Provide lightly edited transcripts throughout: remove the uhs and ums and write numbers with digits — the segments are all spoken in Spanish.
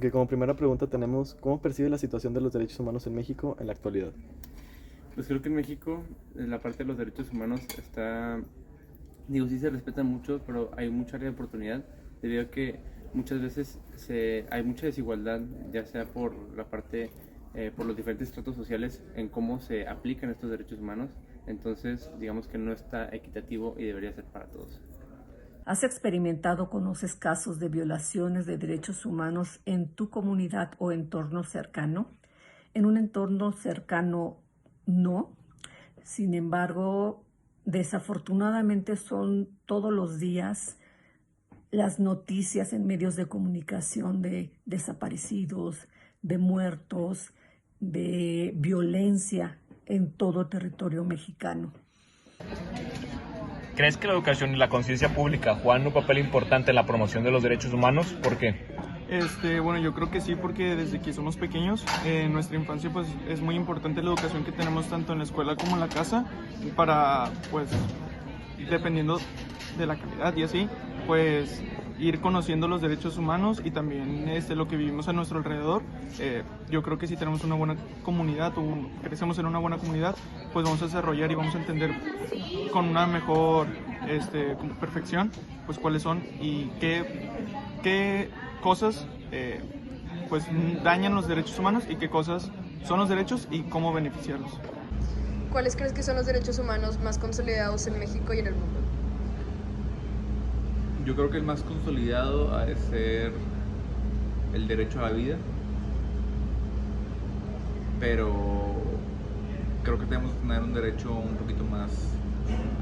Que como primera pregunta tenemos, ¿cómo percibe la situación de los derechos humanos en México en la actualidad? Pues creo que en México, en la parte de los derechos humanos está, digo, sí se respetan mucho, pero hay mucha área de oportunidad, debido a que muchas veces hay mucha desigualdad, ya sea por la parte, por los diferentes estratos sociales en cómo se aplican estos derechos humanos. Entonces, digamos que no está equitativo y debería ser para todos. ¿Has experimentado, conoces casos de violaciones de derechos humanos en tu comunidad o entorno cercano? En un entorno cercano, no. Sin embargo, desafortunadamente son todos los días las noticias en medios de comunicación de desaparecidos, de muertos, de violencia en todo territorio mexicano. ¿Crees que la educación y la conciencia pública juegan un papel importante en la promoción de los derechos humanos? ¿Por qué? Bueno, yo creo que sí, porque desde que somos pequeños, en nuestra infancia, pues es muy importante la educación que tenemos tanto en la escuela como en la casa, para, pues, dependiendo de la calidad y así, pues ir conociendo los derechos humanos y también lo que vivimos a nuestro alrededor. Yo creo que si tenemos una buena comunidad o crecemos en una buena comunidad, pues vamos a desarrollar y vamos a entender con una mejor como perfección, pues cuáles son y qué cosas pues dañan los derechos humanos y qué cosas son los derechos y cómo beneficiarlos. ¿Cuáles crees que son los derechos humanos más consolidados en México y en el mundo? Yo creo que el más consolidado ha de ser el derecho a la vida, pero creo que tenemos que tener un derecho un poquito más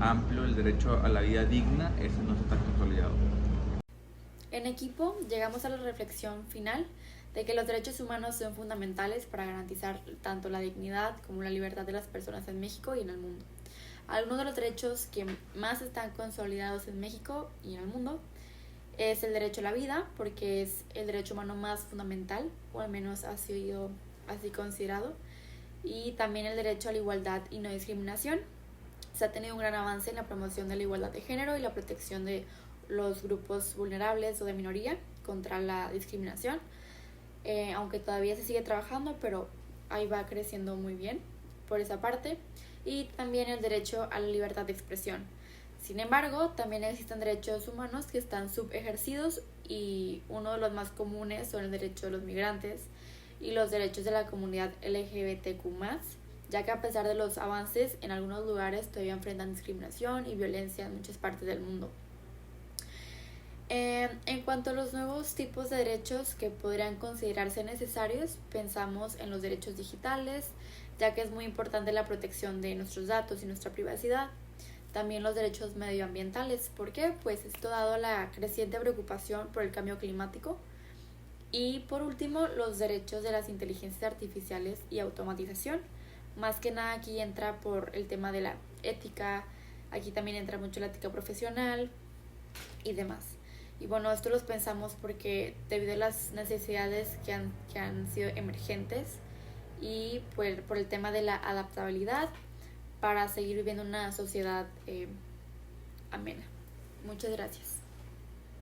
amplio, el derecho a la vida digna, ese no está tan consolidado. En equipo llegamos a la reflexión final de que los derechos humanos son fundamentales para garantizar tanto la dignidad como la libertad de las personas en México y en el mundo. Algunos de los derechos que más están consolidados en México y en el mundo es el derecho a la vida, porque es el derecho humano más fundamental, o al menos ha sido así considerado, y también el derecho a la igualdad y no discriminación. Se ha tenido un gran avance en la promoción de la igualdad de género y la protección de los grupos vulnerables o de minoría contra la discriminación, aunque todavía se sigue trabajando, pero ahí va creciendo muy bien por esa parte. Y también el derecho a la libertad de expresión. Sin embargo, también existen derechos humanos que están subejercidos, y uno de los más comunes son el derecho de los migrantes y los derechos de la comunidad LGBTQ+, ya que a pesar de los avances, en algunos lugares todavía enfrentan discriminación y violencia en muchas partes del mundo. En cuanto a los nuevos tipos de derechos que podrían considerarse necesarios, pensamos en los derechos digitales, ya que es muy importante la protección de nuestros datos y nuestra privacidad. También los derechos medioambientales. ¿Por qué? Pues esto dado a la creciente preocupación por el cambio climático. Y por último, los derechos de las inteligencias artificiales y automatización. Más que nada aquí entra por el tema de la ética, aquí también entra mucho la ética profesional y demás. Y bueno, esto los pensamos porque debido a las necesidades que han sido emergentes y por el tema de la adaptabilidad para seguir viviendo una sociedad amena. Muchas gracias.